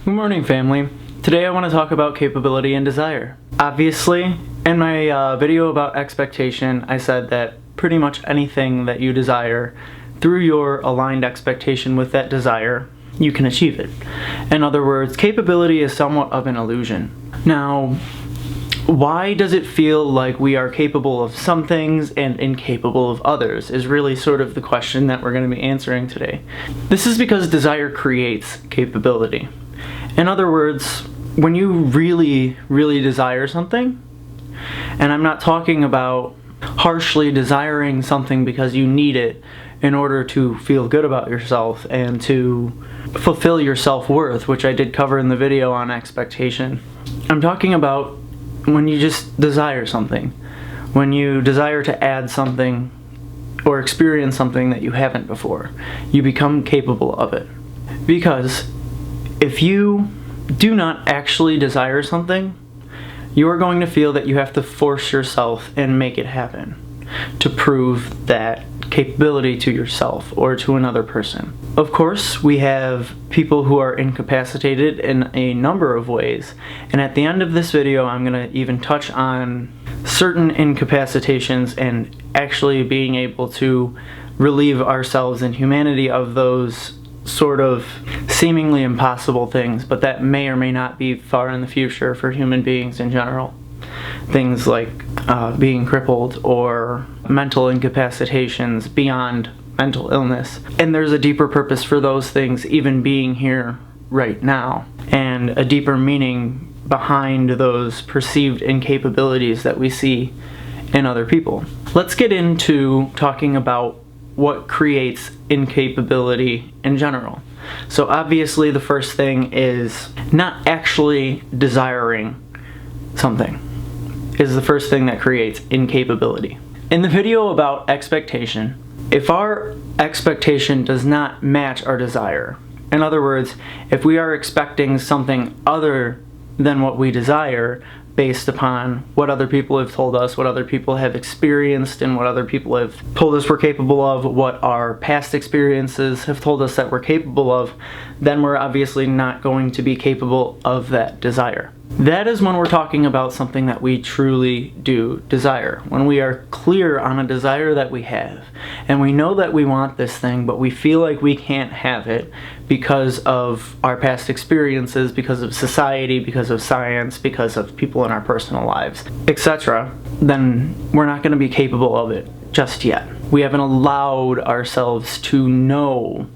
Good morning, family. Today I want to talk about capability and desire. Obviously, in my video about expectation, I said that pretty much anything that you desire, through your aligned expectation with that desire, you can achieve it. In other words, capability is somewhat of an illusion. Now, why does it feel like we are capable of some things and incapable of others is really sort of the question that we're going to be answering today. This is because desire creates capability. In other words, when you really, really desire something, and I'm not talking about harshly desiring something because you need it in order to feel good about yourself and to fulfill your self-worth, which I did cover in the video on expectation. I'm talking about when you just desire something, when you desire to add something or experience something that you haven't before, you become capable of it. Because if you do not actually desire something, you are going to feel that you have to force yourself and make it happen to prove that capability to yourself or to another person. Of course, we have people who are incapacitated in a number of ways, and at the end of this video I'm going to even touch on certain incapacitations and actually being able to relieve ourselves and humanity of those sort of seemingly impossible things, but that may or may not be far in the future for human beings in general. Things like being crippled or mental incapacitations beyond mental illness. And there's a deeper purpose for those things even being here right now, and a deeper meaning behind those perceived incapabilities that we see in other people. Let's get into talking about what creates incapability in general. So obviously the first thing is not actually desiring something is the first thing that creates incapability. In the video about expectation, if our expectation does not match our desire, in other words, if we are expecting something other than what we desire based upon what other people have told us, what other people have experienced, and what other people have told us we're capable of, what our past experiences have told us that we're capable of, then we're obviously not going to be capable of that desire. That is when we're talking about something that we truly do desire. When we are clear on a desire that we have, and we know that we want this thing, but we feel like we can't have it because of our past experiences, because of society, because of science, because of people in our personal lives, etc., then we're not going to be capable of it just yet. We haven't allowed ourselves to know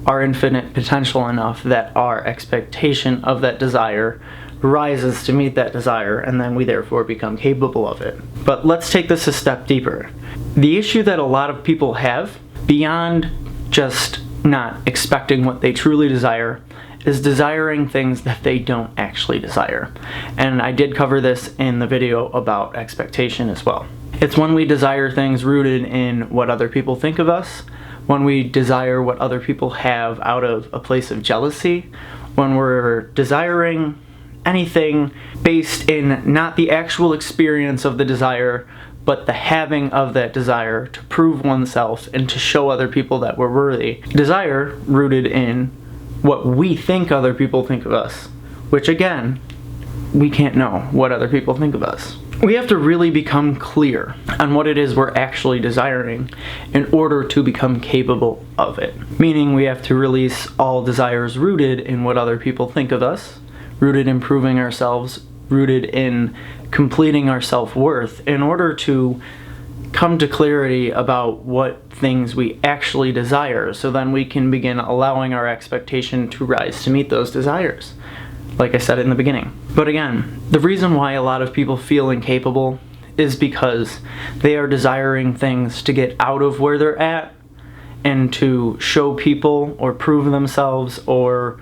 our infinite potential enough that our expectation of that desire rises to meet that desire, and then we therefore become capable of it. But let's take this a step deeper. The issue that a lot of people have, beyond just not expecting what they truly desire, is desiring things that they don't actually desire. And I did cover this in the video about expectation as well. It's when we desire things rooted in what other people think of us, when we desire what other people have out of a place of jealousy, when we're desiring anything based in not the actual experience of the desire, but the having of that desire to prove oneself and to show other people that we're worthy. Desire rooted in what we think other people think of us, which again, we can't know what other people think of us. We have to really become clear on what it is we're actually desiring in order to become capable of it. Meaning we have to release all desires rooted in what other people think of us, rooted in proving ourselves, rooted in completing our self-worth, in order to come to clarity about what things we actually desire, so then we can begin allowing our expectation to rise to meet those desires, like I said in the beginning. But again, the reason why a lot of people feel incapable is because they are desiring things to get out of where they're at and to show people or prove themselves, or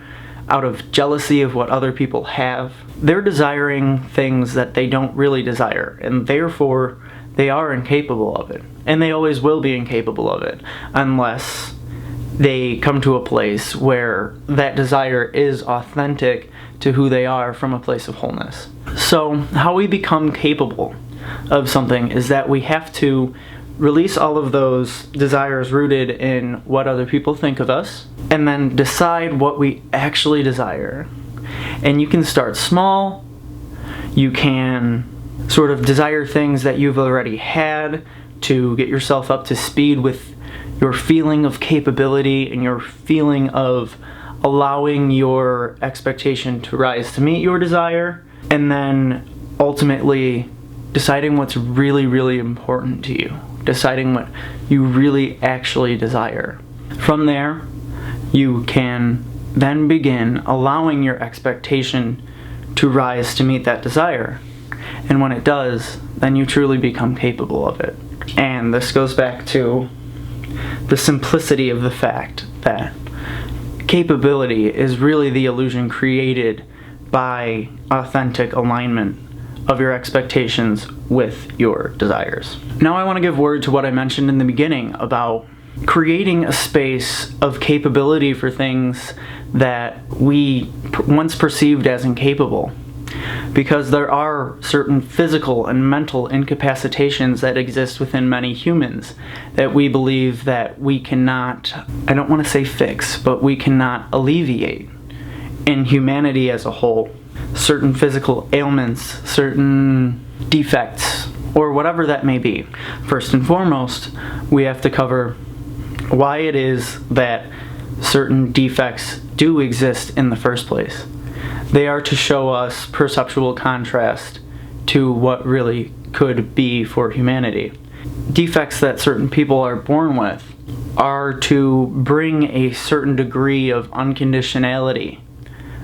out of jealousy of what other people have. They're desiring things that they don't really desire, and therefore they are incapable of it. And they always will be incapable of it unless they come to a place where that desire is authentic to who they are from a place of wholeness. So how we become capable of something is that we have to release all of those desires rooted in what other people think of us, and then decide what we actually desire, And you can start small. You can sort of desire things that you've already had to get yourself up to speed with your feeling of capability and your feeling of allowing your expectation to rise to meet your desire, and then ultimately deciding what's really, really important to you, deciding what you really actually desire. From there, you can then begin allowing your expectation to rise to meet that desire. And when it does, then you truly become capable of it. And this goes back to the simplicity of the fact that capability is really the illusion created by authentic alignment of your expectations with your desires. Now I want to give word to what I mentioned in the beginning about creating a space of capability for things that we once perceived as incapable. Because there are certain physical and mental incapacitations that exist within many humans that we believe that we cannot, I don't want to say fix, but we cannot alleviate in humanity as a whole. Certain physical ailments, certain defects, or whatever that may be. First and foremost, we have to cover why it is that certain defects do exist in the first place. They are to show us perceptual contrast to what really could be for humanity. Defects that certain people are born with are to bring a certain degree of unconditionality,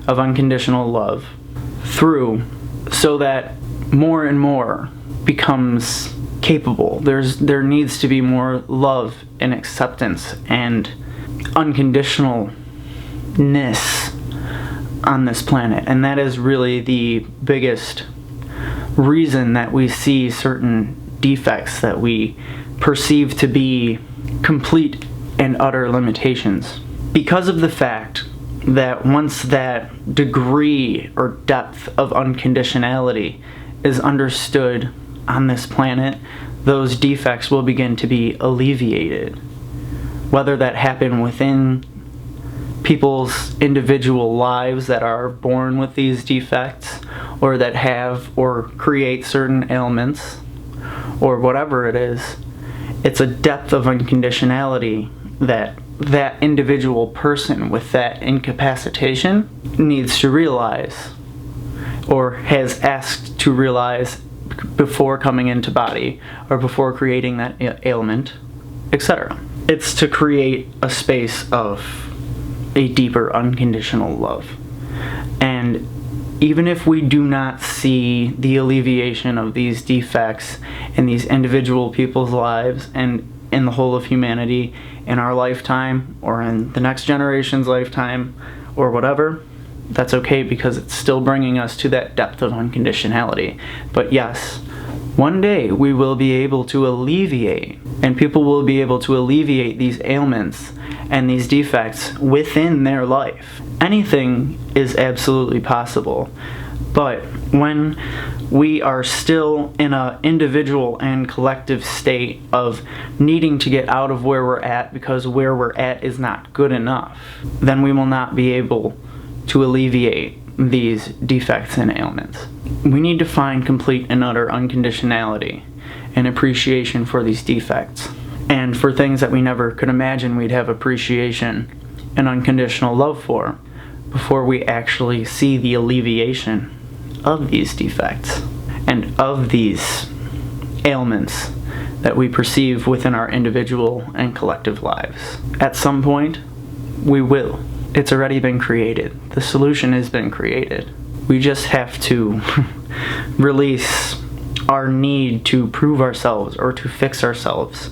of unconditional love, through so that more and more becomes capable. There needs to be more love and acceptance and unconditionalness on this planet, and that is really the biggest reason that we see certain defects that we perceive to be complete and utter limitations. Because of the fact that once that degree or depth of unconditionality is understood on this planet, those defects will begin to be alleviated. Whether that happen within people's individual lives that are born with these defects, or that have or create certain ailments, or whatever it is, it's a depth of unconditionality that that individual person with that incapacitation needs to realize, or has asked to realize before coming into body, or before creating that ailment, etc. It's to create a space of a deeper unconditional love. And even if we do not see the alleviation of these defects in these individual people's lives and in the whole of humanity in our lifetime or in the next generation's lifetime or whatever, that's okay, because it's still bringing us to that depth of unconditionality. But yes, one day we will be able to alleviate, and people will be able to alleviate these ailments and these defects within their life. Anything is absolutely possible. But when we are still in an individual and collective state of needing to get out of where we're at because where we're at is not good enough, then we will not be able to alleviate these defects and ailments. We need to find complete and utter unconditionality and appreciation for these defects, and for things that we never could imagine we'd have appreciation and unconditional love for, before we actually see the alleviation of these defects and of these ailments that we perceive within our individual and collective lives. At some point, we will. It's already been created. The solution has been created. We just have to release our need to prove ourselves or to fix ourselves,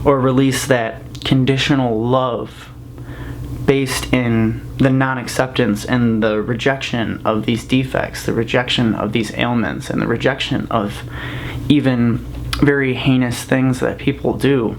or release that conditional love based in the non-acceptance and the rejection of these defects, the rejection of these ailments, and the rejection of even very heinous things that people do,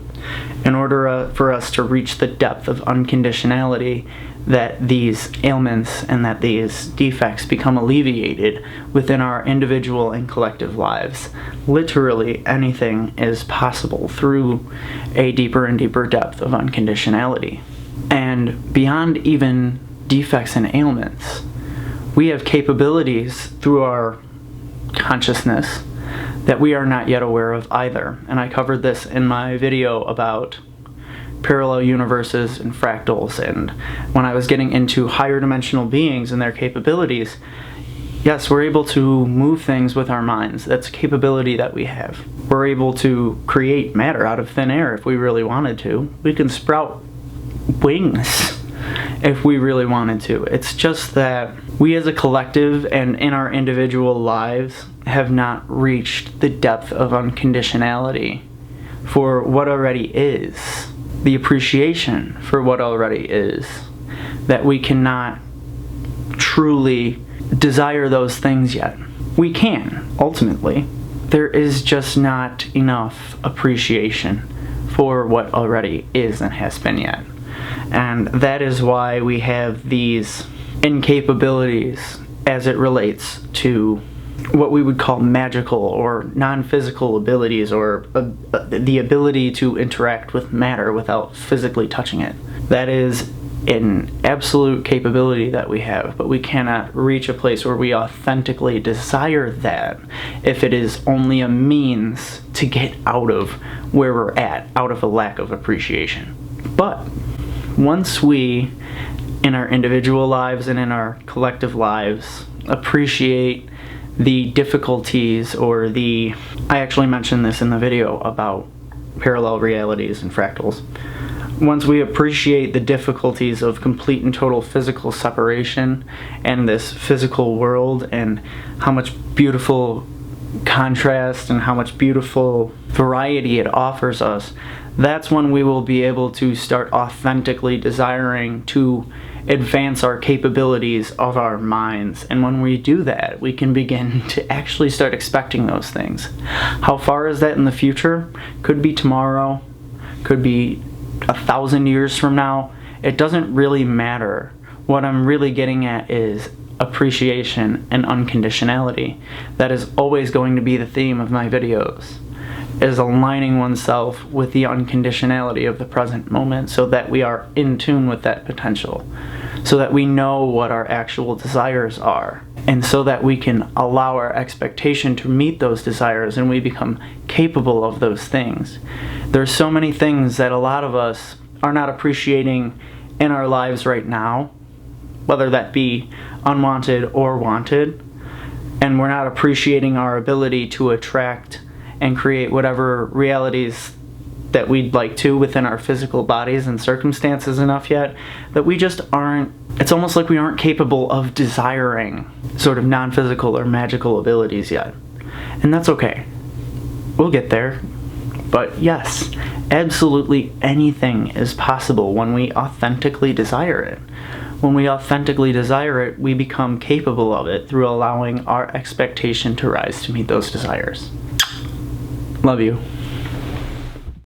in order for us to reach the depth of unconditionality that these ailments and that these defects become alleviated within our individual and collective lives. Literally anything is possible through a deeper and deeper depth of unconditionality. And beyond even defects and ailments, we have capabilities through our consciousness that we are not yet aware of either. And I covered this in my video about parallel universes and fractals, and when I was getting into higher dimensional beings and their capabilities. Yes, we're able to move things with our minds. That's a capability that we have. We're able to create matter out of thin air if we really wanted to. We can sprout wings if we really wanted to. It's just that we as a collective and in our individual lives have not reached the depth of unconditionality for what already is, the appreciation for what already is, that we cannot truly desire those things yet. We can, ultimately. There is just not enough appreciation for what already is and has been yet. And that is why we have these incapabilities as it relates to what we would call magical or non-physical abilities, or the ability to interact with matter without physically touching it. That is an absolute capability that we have, but we cannot reach a place where we authentically desire that if it is only a means to get out of where we're at, out of a lack of appreciation. But once we, in our individual lives and in our collective lives, appreciate the difficulties or I actually mentioned this in the video about parallel realities and fractals. Once we appreciate the difficulties of complete and total physical separation and this physical world, and how much beautiful contrast and how much beautiful variety it offers us, that's when we will be able to start authentically desiring to advance our capabilities of our minds. And when we do that, we can begin to actually start expecting those things. How far is that in the future? Could be tomorrow, could be 1,000 years from now. It doesn't really matter. What I'm really getting at is appreciation and unconditionality. That is always going to be the theme of my videos, is aligning oneself with the unconditionality of the present moment so that we are in tune with that potential, so that we know what our actual desires are, and so that we can allow our expectation to meet those desires and we become capable of those things. There's so many things that a lot of us are not appreciating in our lives right now, whether that be unwanted or wanted, and we're not appreciating our ability to attract and create whatever realities that we'd like to within our physical bodies and circumstances enough yet, that we just aren't, it's almost like we aren't capable of desiring sort of non-physical or magical abilities yet. And that's okay. We'll get there. But yes, absolutely anything is possible when we authentically desire it. When we authentically desire it, we become capable of it through allowing our expectation to rise to meet those desires. Love you.